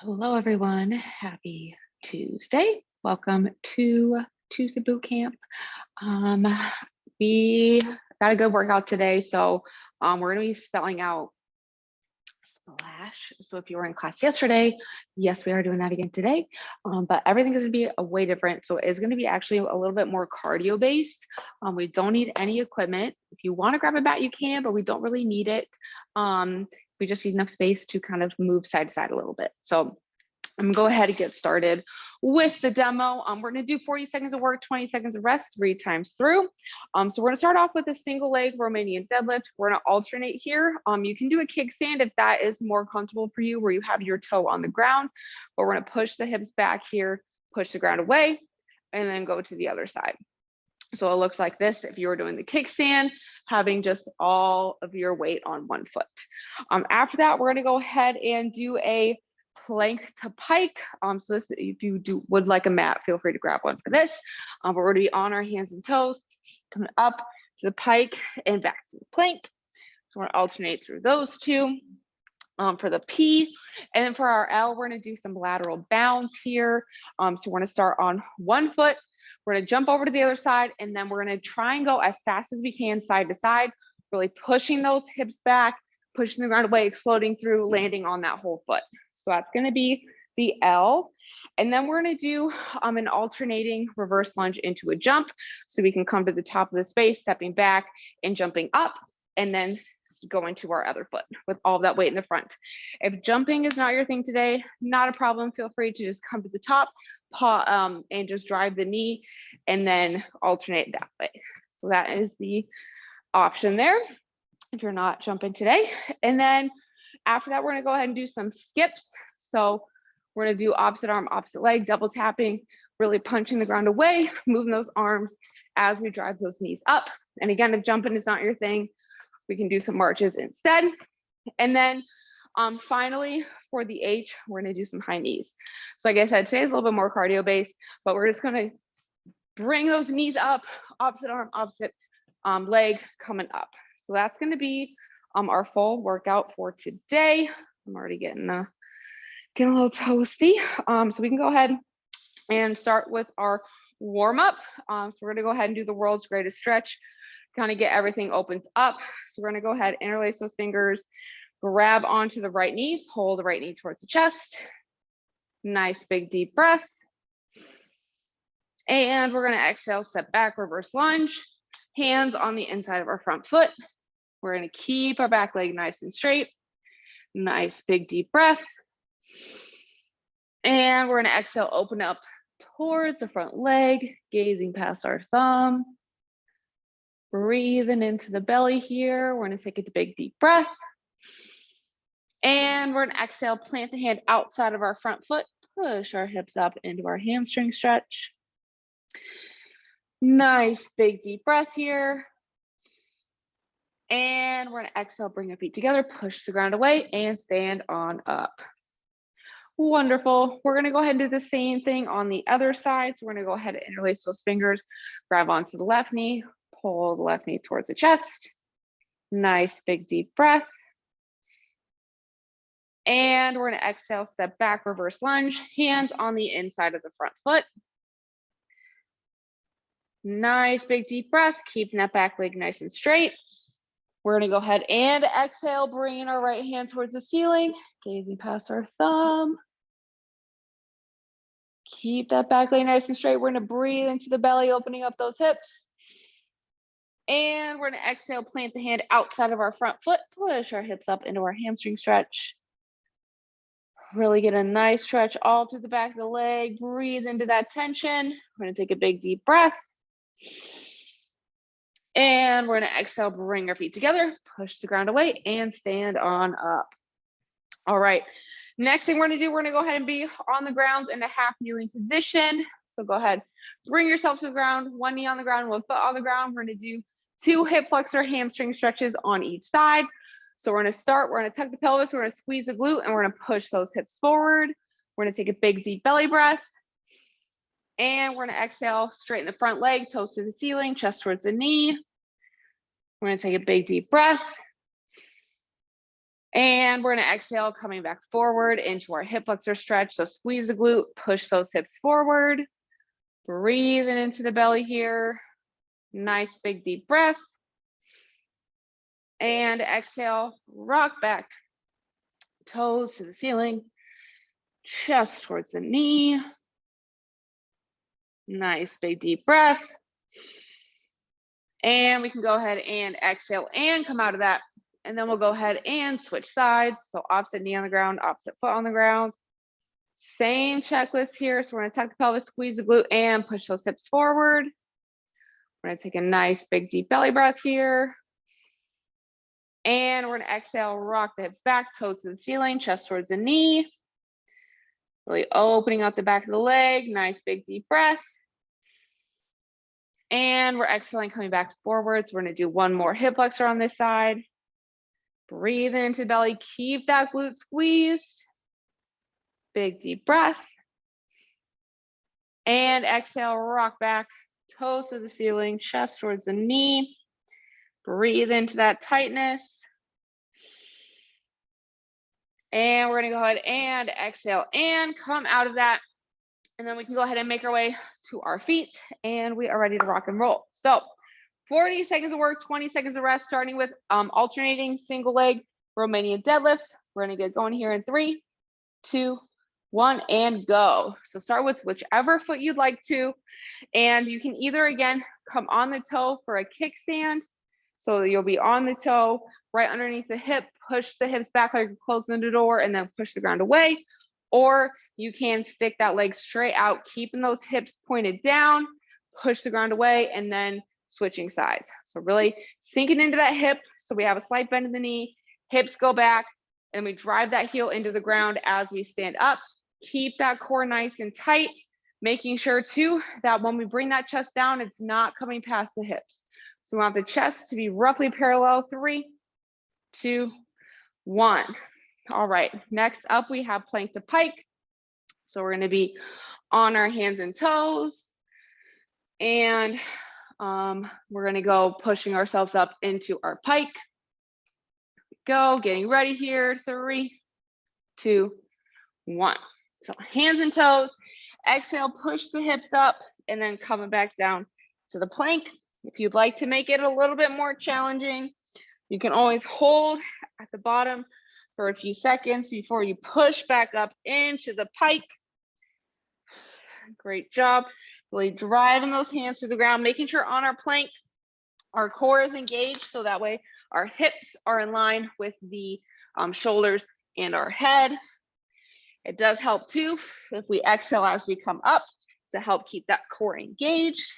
Hello, everyone. Happy Tuesday. Welcome to Tuesday Boot Camp. Um, we got a good workout today, so we're going to be spelling out splash. So if you were in class yesterday, yes, we are doing that again today, but everything is going to be a way different. So it's going to be actually a little bit more cardio based. We don't need any equipment. If you want to grab a bat, you can, but we don't really need it. We just need enough space to kind of move side to side a little bit. So I'm gonna go ahead and get started with the demo. We're gonna do 40 seconds of work, 20 seconds of rest, 3 times through. So we're gonna start off with a single leg Romanian deadlift. We're gonna alternate here. You can do a kickstand if that is more comfortable for you, where you have your toe on the ground, but we're gonna push the hips back here, push the ground away, and then go to the other side. So it looks like this if you were doing the kickstand, having just all of your weight on one foot. After that, we're gonna go ahead and do a plank to pike. So this, if you would like a mat, feel free to grab one for this. But we're gonna be on our hands and toes, coming up to the pike and back to the plank. So we're gonna alternate through those two. For the P, and then for our L, we're gonna do some lateral bounds here. So we're gonna start on one foot. We're gonna jump over to the other side, and then we're gonna try and go as fast as we can side to side, really pushing those hips back, pushing the ground away, exploding through, landing on that whole foot. So that's gonna be the L. And then we're gonna do an alternating reverse lunge into a jump. So we can come to the top of the space, stepping back and jumping up, and then going to our other foot with all of that weight in the front. If jumping is not your thing today, not a problem. Feel free to just come to the top, and just drive the knee and then alternate that way. So that is the option there if you're not jumping today. And then after that, we're gonna go ahead and do some skips. So we're gonna do opposite arm, opposite leg, double tapping, really punching the ground away, moving those arms as we drive those knees up. And again, if jumping is not your thing, we can do some marches instead. And then finally, for the H, we're gonna do some high knees. So like I said, today is a little bit more cardio based, but we're just gonna bring those knees up, opposite arm, opposite leg coming up. So that's gonna be our full workout for today. I'm already getting a little toasty. So we can go ahead and start with our warm up. So we're gonna go ahead and do the world's greatest stretch, kind of get everything opened up. So we're gonna go ahead, interlace those fingers, grab onto the right knee, pull the right knee towards the chest. Nice big deep breath. And we're gonna exhale, step back, reverse lunge, hands on the inside of our front foot. We're gonna keep our back leg nice and straight. Nice big deep breath. And we're gonna exhale, open up towards the front leg, gazing past our thumb. Breathing into the belly here. We're gonna take a big deep breath. And we're gonna exhale, plant the hand outside of our front foot, push our hips up into our hamstring stretch. Nice big deep breath here. And we're gonna exhale, bring our feet together, push the ground away and stand on up. Wonderful. We're gonna go ahead and do the same thing on the other side. So we're gonna go ahead and interlace those fingers, grab onto the left knee, pull the left knee towards the chest. Nice big deep breath. And we're gonna exhale, step back, reverse lunge, hands on the inside of the front foot. Nice big deep breath, keeping that back leg nice and straight. We're gonna go ahead and exhale, bringing our right hand towards the ceiling, gazing past our thumb. Keep that back leg nice and straight. We're gonna breathe into the belly, opening up those hips. And we're gonna exhale, plant the hand outside of our front foot, push our hips up into our hamstring stretch. Really get a nice stretch all through the back of the leg. Breathe into that tension. We're gonna take a big deep breath. And we're gonna exhale, bring our feet together, push the ground away and stand on up. All right, next thing we're gonna do, we're gonna go ahead and be on the ground in a half kneeling position. So go ahead, bring yourself to the ground, one knee on the ground, one foot on the ground. We're gonna do 2 hip flexor hamstring stretches on each side. So we're gonna start, we're gonna tuck the pelvis, we're gonna squeeze the glute, and we're gonna push those hips forward. We're gonna take a big deep belly breath. And we're gonna exhale, straighten the front leg, toes to the ceiling, chest towards the knee. We're gonna take a big deep breath. And we're gonna exhale, coming back forward into our hip flexor stretch. So squeeze the glute, push those hips forward, breathing into the belly here. Nice big deep breath. And exhale, rock back, toes to the ceiling, chest towards the knee. Nice big deep breath. And we can go ahead and exhale and come out of that. And then we'll go ahead and switch sides. So opposite knee on the ground, opposite foot on the ground. Same checklist here. So we're gonna tuck the pelvis, squeeze the glute, and push those hips forward. We're gonna take a nice big deep belly breath here. And we're gonna exhale, rock the hips back, toes to the ceiling, chest towards the knee. Really opening up the back of the leg, nice big deep breath. And we're exhaling, coming back forward. So we're gonna do one more hip flexor on this side. Breathe into the belly, keep that glute squeezed. Big deep breath. And exhale, rock back, toes to the ceiling, chest towards the knee. Breathe into that tightness. And we're gonna go ahead and exhale and come out of that. And then we can go ahead and make our way to our feet and we are ready to rock and roll. So 40 seconds of work, 20 seconds of rest, starting with alternating single leg Romanian deadlifts. We're gonna get going here in 3, 2, 1, and go. So start with whichever foot you'd like to. And you can either, again, come on the toe for a kickstand. So you'll be on the toe, right underneath the hip, push the hips back like you're closing the door, and then push the ground away. Or you can stick that leg straight out, keeping those hips pointed down, push the ground away, and then switching sides. So really sinking into that hip. So we have a slight bend in the knee, hips go back, and we drive that heel into the ground as we stand up. Keep that core nice and tight, making sure too that when we bring that chest down, it's not coming past the hips. So we want the chest to be roughly parallel. 3, 2, 1. All right, next up we have plank to pike. So we're gonna be on our hands and toes. And we're gonna go pushing ourselves up into our pike. Go, getting ready here. 3, 2, 1. So hands and toes, exhale, push the hips up, and then coming back down to the plank. If you'd like to make it a little bit more challenging, you can always hold at the bottom for a few seconds before you push back up into the pike. Great job. Really driving those hands to the ground, making sure on our plank, our core is engaged, so that way our hips are in line with the shoulders and our head. It does help too if we exhale as we come up to help keep that core engaged.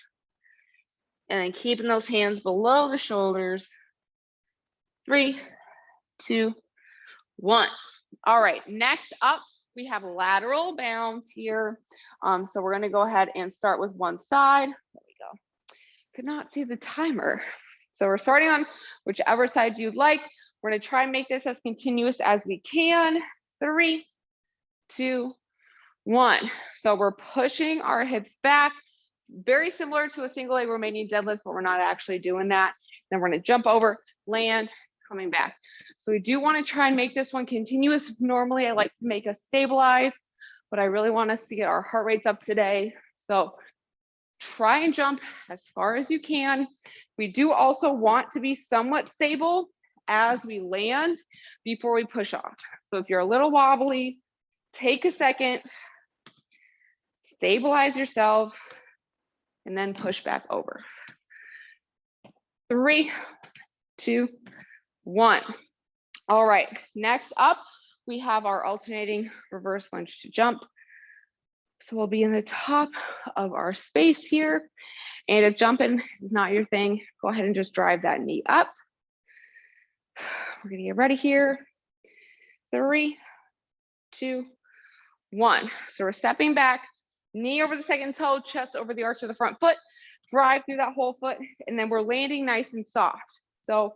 And then keeping those hands below the shoulders. 3, 2, 1. All right, next up, we have lateral bounds here. So we're gonna go ahead and start with one side. There we go. Could not see the timer. So we're starting on whichever side you'd like. We're gonna try and make this as continuous as we can. 3, 2, 1. So we're pushing our hips back. Very similar to a single leg Romanian deadlift, but we're not actually doing that. Then we're gonna jump over, land, coming back. So we do wanna try and make this one continuous. Normally I like to make us stabilize, but I really want us to get our heart rates up today. So try and jump as far as you can. We do also want to be somewhat stable as we land before we push off. So if you're a little wobbly, take a second, stabilize yourself, and then push back over. 3, 2, 1. All right, next up, we have our alternating reverse lunge to jump. So we'll be in the top of our space here. And if jumping is not your thing, go ahead and just drive that knee up. We're gonna get ready here. 3, 2, 1. So we're stepping back, knee over the second toe, chest over the arch of the front foot, drive through that whole foot, and then we're landing nice and soft. So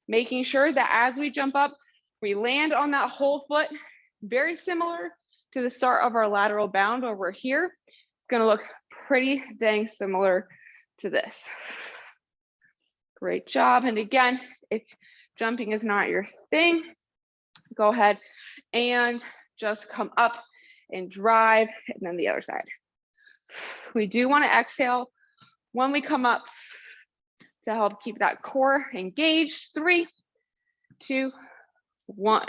making sure that as we jump up, we land on that whole foot, very similar to the start of our lateral bound over here. It's gonna look pretty dang similar to this. Great job. And again, if jumping is not your thing, go ahead and just come up and drive, and then the other side. We do want to exhale when we come up to help keep that core engaged. 3, 2, 1.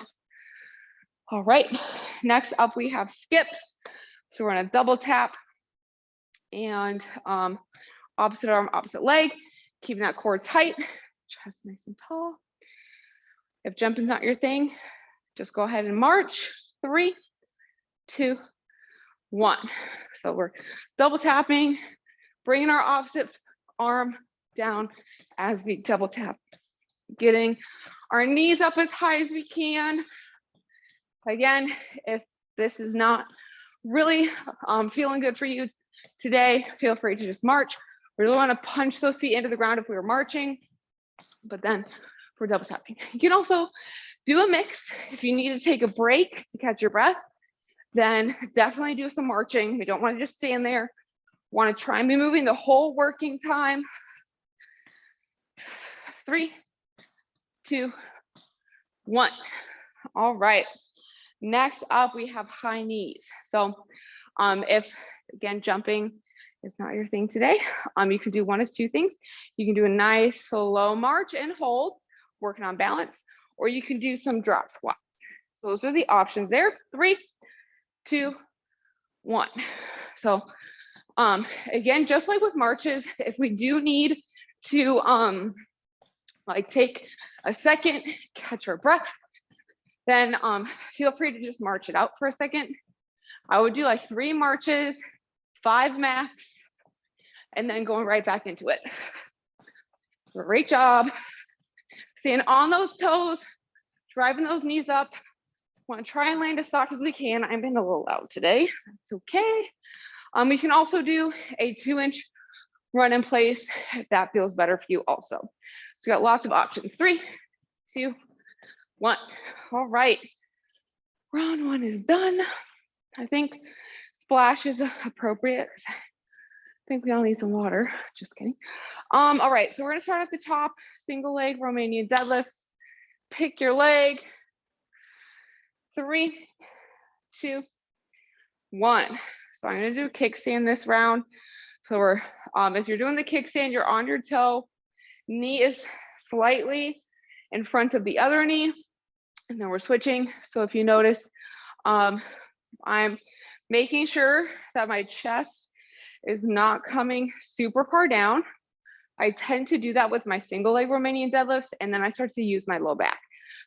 All right, next up we have skips. So we're gonna double tap and opposite arm, opposite leg, keeping that core tight, chest nice and tall. If jumping's not your thing, just go ahead and march. 3, 2, 1. So we're double tapping, bringing our opposite arm down as we double tap, getting our knees up as high as we can. Again, if this is not really feeling good for you today, feel free to just march. We really want to punch those feet into the ground if we were marching, but then for double tapping. You can also do a mix. If you need to take a break to catch your breath, then definitely do some marching. We don't want to just stand there. Want to try and be moving the whole working time. 3, 2, 1. All right. Next up, we have high knees. So if, again, jumping is not your thing today, you can do one of two things. You can do a nice slow march and hold, working on balance, or you can do some drop squats. So those are the options there. 3, 2, 1. So again, just like with marches, if we do need to like take a second, catch our breath, then feel free to just march it out for a second. I would do like 3 marches, 5 max, and then going right back into it. Great job. Staying on those toes, driving those knees up. Want to try and land as soft as we can. I'm being a little loud today. It's okay. We can also do a 2-inch run in place if that feels better for you also. So we got lots of options. 3, 2, 1. All right. Round 1 is done. I think splash is appropriate. I think we all need some water. Just kidding. All right, so we're gonna start at the top, single leg Romanian deadlifts. Pick your leg. 3, 2, 1. So I'm gonna do a kickstand this round. So we're, if you're doing the kickstand, you're on your toe, knee is slightly in front of the other knee, and then we're switching. So if you notice, I'm making sure that my chest is not coming super far down. I tend to do that with my single leg Romanian deadlifts, and then I start to use my low back.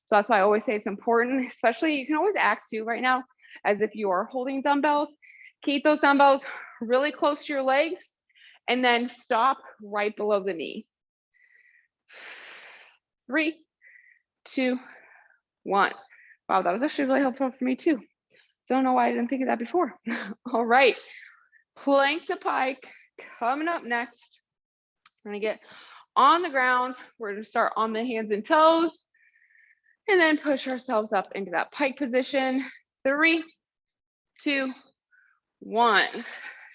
So that's why I always say it's important, especially you can always act too right now as if you are holding dumbbells. Keep those dumbbells really close to your legs and then stop right below the knee. 3, 2, 1. Wow, that was actually really helpful for me too. Don't know why I didn't think of that before. All right, plank to pike coming up next. We're gonna get on the ground. We're gonna start on the hands and toes and then push ourselves up into that pike position. 3, 2, 1.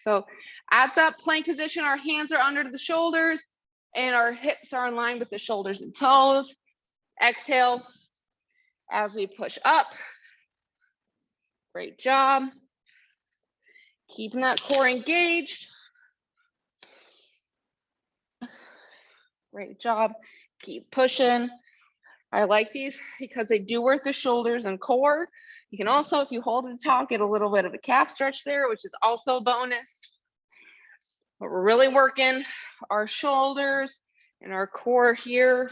So at that plank position, our hands are under the shoulders and our hips are in line with the shoulders and toes. Exhale as we push up. Great job. Keeping that core engaged. Great job. Keep pushing. I like these because they do work the shoulders and core. You can also, if you hold at the top, get a little bit of a calf stretch there, which is also a bonus. But we're really working our shoulders and our core here.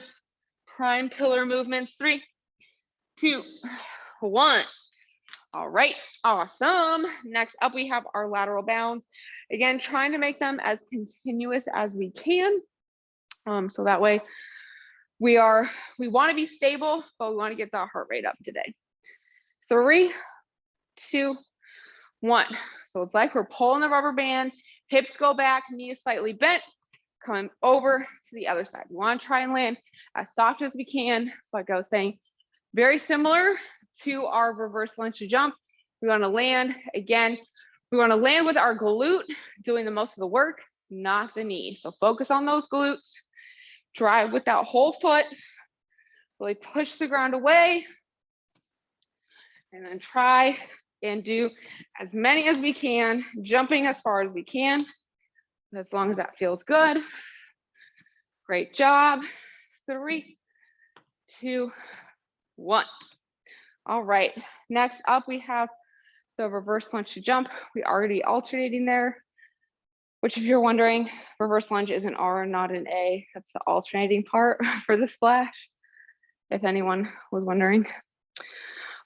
Prime pillar movements. 3, 2, 1. All right, awesome. Next up, we have our lateral bounds. Again, trying to make them as continuous as we can. So that way we want to be stable, but we want to get the heart rate up today. 3, 2, 1. So it's like we're pulling the rubber band, hips go back, knees slightly bent, coming over to the other side. We want to try and land as soft as we can. So like I was saying, very similar to our reverse lunge to jump. We want to land, again, we want to land with our glute doing the most of the work, not the knee. So focus on those glutes, drive with that whole foot, really push the ground away. And then try and do as many as we can, jumping as far as we can, as long as that feels good. Great job. 3, 2, 1. All right, next up we have the reverse lunge to jump. We already alternating there, which if you're wondering, reverse lunge is an R, not an A. That's the alternating part for the splash, if anyone was wondering.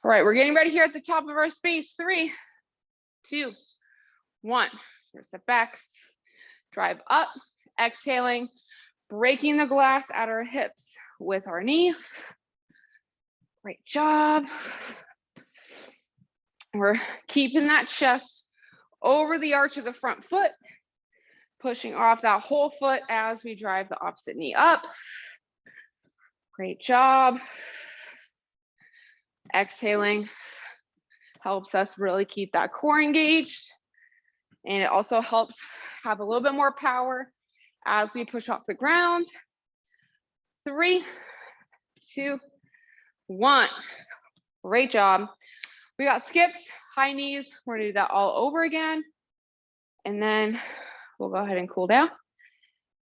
All right, we're getting ready here at the top of our space. 3, 2, 1. We're step back, drive up, exhaling, breaking the glass at our hips with our knee. Great job. We're keeping that chest over the arch of the front foot, pushing off that whole foot as we drive the opposite knee up. Great job. Exhaling helps us really keep that core engaged. And it also helps have a little bit more power as we push off the ground. 3, 2, 1. Great job. We got skips, high knees. We're gonna do that all over again. And then we'll go ahead and cool down.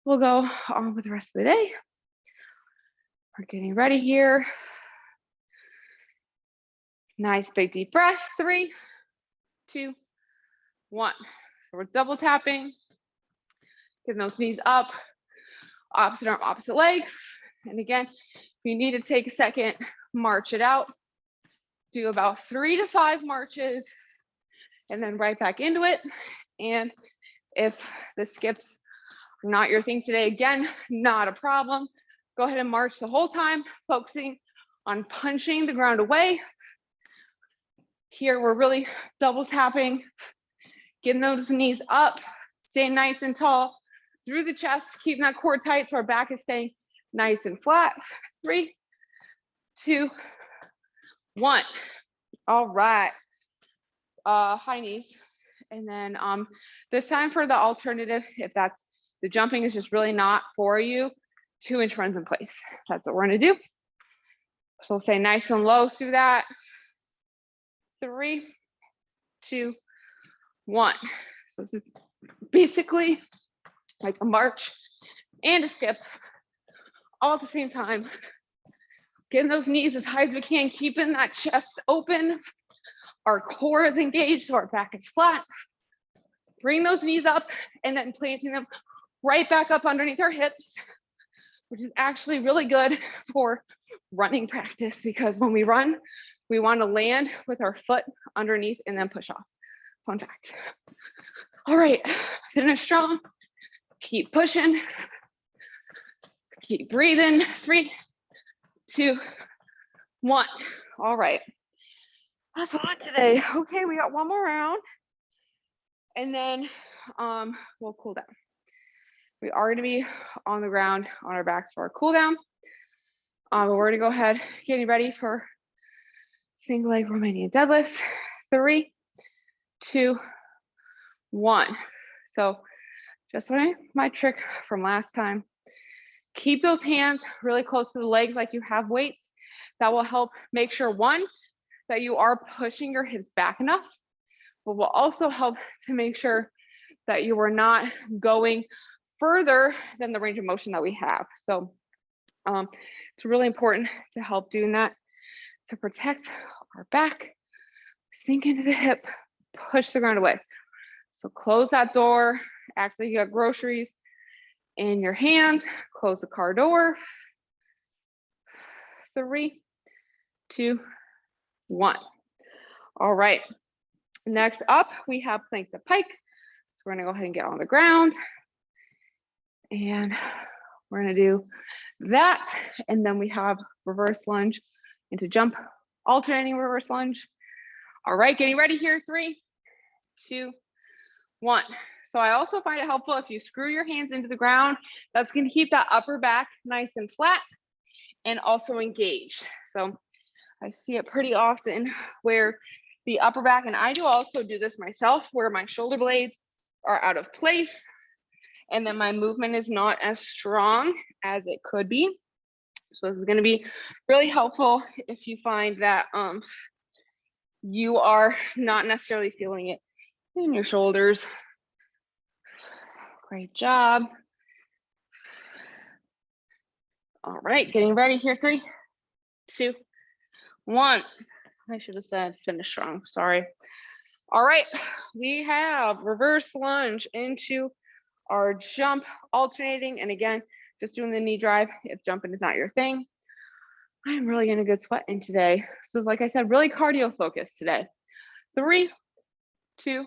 We'll go on with the rest of the day. We're getting ready here. Nice big deep breath. 3, 2, 1. So we're double tapping. Getting those knees up. Opposite arm, opposite leg. And again, if you need to take a second, march it out. Do about 3 to 5 marches and then right back into it. And if the skips are not your thing today, again, not a problem. Go ahead and march the whole time, focusing on punching the ground away. Here, we're really double tapping, getting those knees up, staying nice and tall through the chest, keeping that core tight so our back is staying nice and flat. 3, 2, 1. All right. High knees. And then this time for the alternative, if that's the jumping is just really not for you, 2-inch runs in place. That's what we're gonna do. So we'll stay nice and low through that. 3, 2, 1. So this is basically like a march and a skip all at the same time. Getting those knees as high as we can, keeping that chest open. Our core is engaged, so our back is flat. Bring those knees up and then planting them right back up underneath our hips, which is actually really good for running practice because when we run, we want to land with our foot underneath and then push off. Fun fact. All right, finish strong. Keep pushing. Keep breathing. 3, 2, 1. All right. That's all today. Okay, we got one more round. And then we'll cool down. We are gonna be on the ground on our backs for our cool down. We're gonna go ahead, getting ready for single leg Romanian deadlifts. 3, 2, 1. So just like my trick from last time, keep those hands really close to the legs like you have weights. That will help make sure, one, that you are pushing your hips back enough, but will also help to make sure that you are not going further than the range of motion that we have. So it's really important to help doing that to protect our back, sink into the hip, push the ground away. So close that door, act like you got groceries in your hands, close the car door. 3, 2, 1. All right, next up, we have plank to pike. So we're gonna go ahead and get on the ground. And we're gonna do that. And then we have reverse lunge into jump, alternating reverse lunge. All right, getting ready here. 3, 2, 1. So I also find it helpful if you screw your hands into the ground. That's gonna keep that upper back nice and flat and also engaged. So I see it pretty often where the upper back, and I do also do this myself, where my shoulder blades are out of place and then my movement is not as strong as it could be. So this is going to be really helpful if you find that you are not necessarily feeling it in your shoulders. Great job. All right, getting ready here. 3, 2, 1. I should have said finish strong, sorry. All right, we have reverse lunge into our jump, alternating. And again, just doing the knee drive if jumping is not your thing. I'm really getting a good sweat in today. So like I said, really cardio focused today. 3, 2,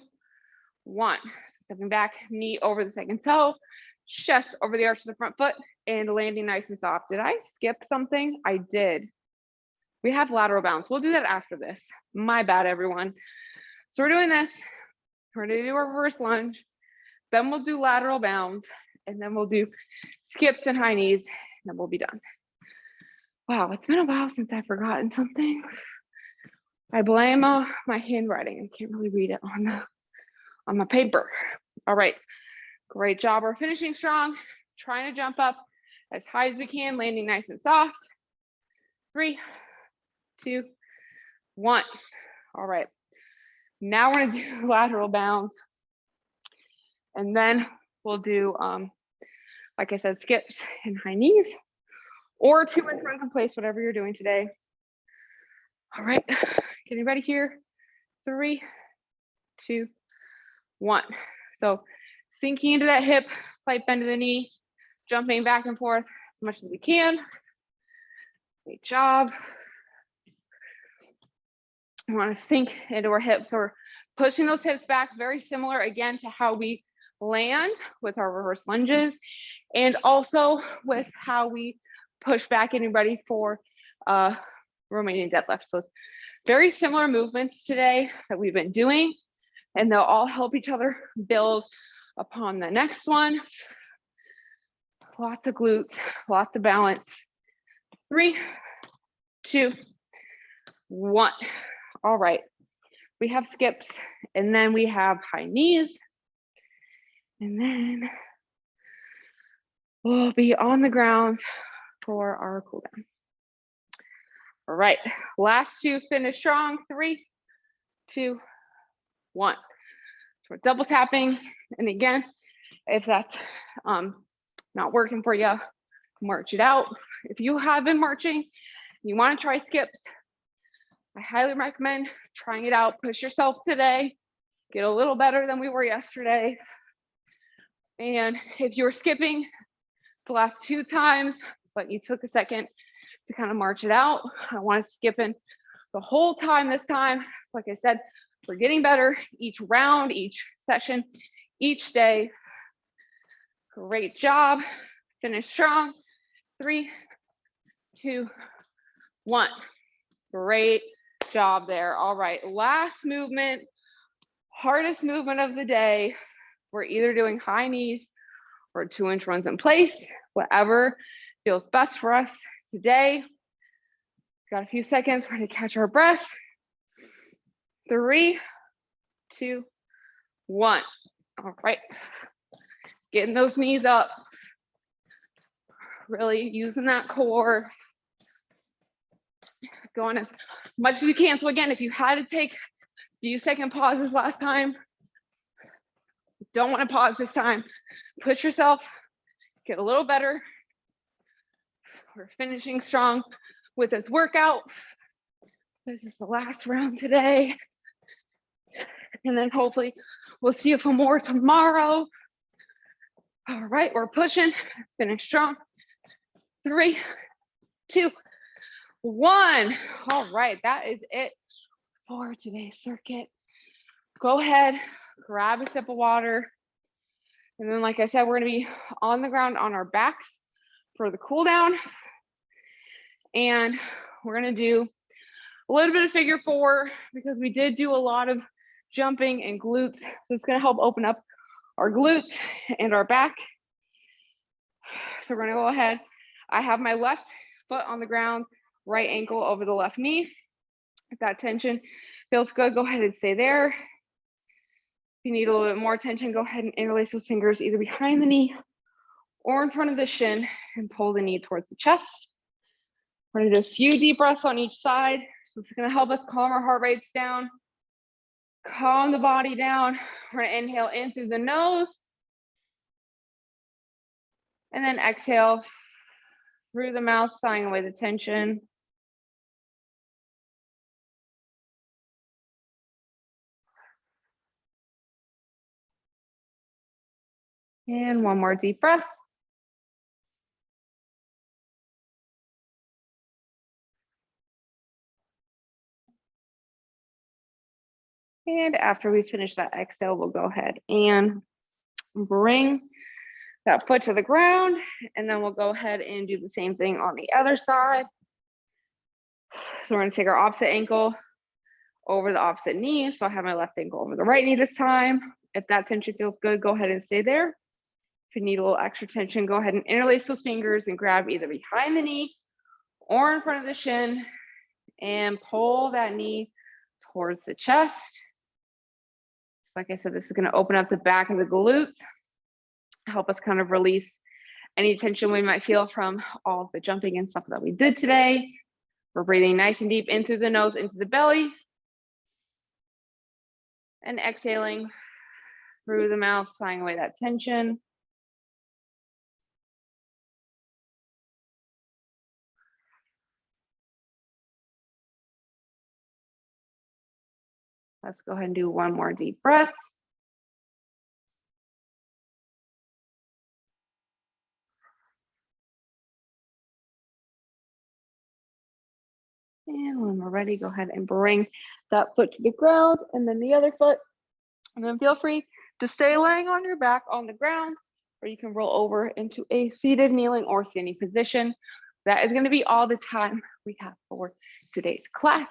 1. Stepping back, knee over the second toe, chest over the arch of the front foot, and landing nice and soft. Did I skip something? I did. We have lateral bounce. We'll do that after this. My bad, everyone. So we're doing this. We're gonna do a reverse lunge. Then we'll do lateral bounds, and then we'll do skips and high knees, and then we'll be done. Wow, it's been a while since I've forgotten something. I blame my handwriting. I can't really read it on my paper. All right, great job. We're finishing strong, trying to jump up as high as we can, landing nice and soft. 3, 2, 1. All right, now we're gonna do lateral bounds. And then we'll do, like I said, skips and high knees, or 2-inch runs in place, whatever you're doing today. All right, getting ready here. 3, 2, 1. So sinking into that hip, slight bend of the knee, jumping back and forth as much as we can. Great job. We want to sink into our hips. So we're pushing those hips back, very similar again to how we land with our reverse lunges, and also with how we push back, getting ready for Romanian deadlift. So it's very similar movements today that we've been doing, and they'll all help each other build upon the next one. Lots of glutes, lots of balance. 3, 2, 1. All right, we have skips, and then we have high knees, and then we'll be on the ground for our cool down. All right, last 2, finish strong. 3, 2, 1. So we're double tapping, and again, if that's not working for you, march it out. If you have been marching, you want to try skips, I highly recommend trying it out. Push yourself today, get a little better than we were yesterday. And if you were skipping the last 2 times, but you took a second to kind of march it out, I want to skip in the whole time this time. Like I said, we're getting better each round, each session, each day. Great job. Finish strong. 3, 2, 1. Great job there. All right, last movement, hardest movement of the day. We're either doing high knees or 2-inch runs in place, whatever feels best for us today. Got a few seconds, we're gonna catch our breath. 3, 2, 1. All right, getting those knees up, really using that core, going as much as you can. So again, if you had to take a few second pauses last time, don't want to pause this time. Push yourself, get a little better. We're finishing strong with this workout. This is the last round today. And then hopefully we'll see you for more tomorrow. All right, we're pushing, finish strong. 3, 2, 1. All right, that is it for today's circuit. Go ahead, grab a sip of water. And then, like I said, we're gonna be on the ground on our backs for the cool down. And we're gonna do a little bit of figure 4 because we did do a lot of jumping and glutes. So it's gonna help open up our glutes and our back. So we're gonna go ahead. I have my left foot on the ground, right ankle over the left knee. If that tension feels good, go ahead and stay there. If you need a little bit more tension, go ahead and interlace those fingers either behind the knee or in front of the shin and pull the knee towards the chest. We're gonna do a few deep breaths on each side. This is going to help us calm our heart rates down, calm the body down. We're going to inhale in through the nose, and then exhale through the mouth, sighing away the tension. And one more deep breath. And after we finish that exhale, we'll go ahead and bring that foot to the ground, and then we'll go ahead and do the same thing on the other side. So we're going to take our opposite ankle over the opposite knee. So I have my left ankle over the right knee this time. If that tension feels good, go ahead and stay there. If you need a little extra tension, go ahead and interlace those fingers and grab either behind the knee or in front of the shin and pull that knee towards the chest. Like I said, this is going to open up the back of the glutes, help us kind of release any tension we might feel from all of the jumping and stuff that we did today. We're breathing nice and deep in through the nose, into the belly, and exhaling through the mouth, sighing away that tension. Let's go ahead and do one more deep breath. And when we're ready, go ahead and bring that foot to the ground and then the other foot. And then feel free to stay laying on your back on the ground, or you can roll over into a seated, kneeling, or standing position. That is going to be all the time we have for today's class.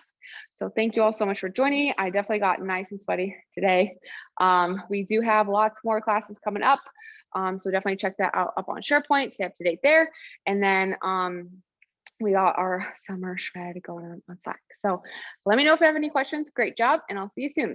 So thank you all so much for joining me. I definitely got nice and sweaty today. We do have lots more classes coming up. So definitely check that out up on SharePoint, stay up to date there. And then we got our summer shred going on Slack. So let me know if you have any questions. Great job, and I'll see you soon.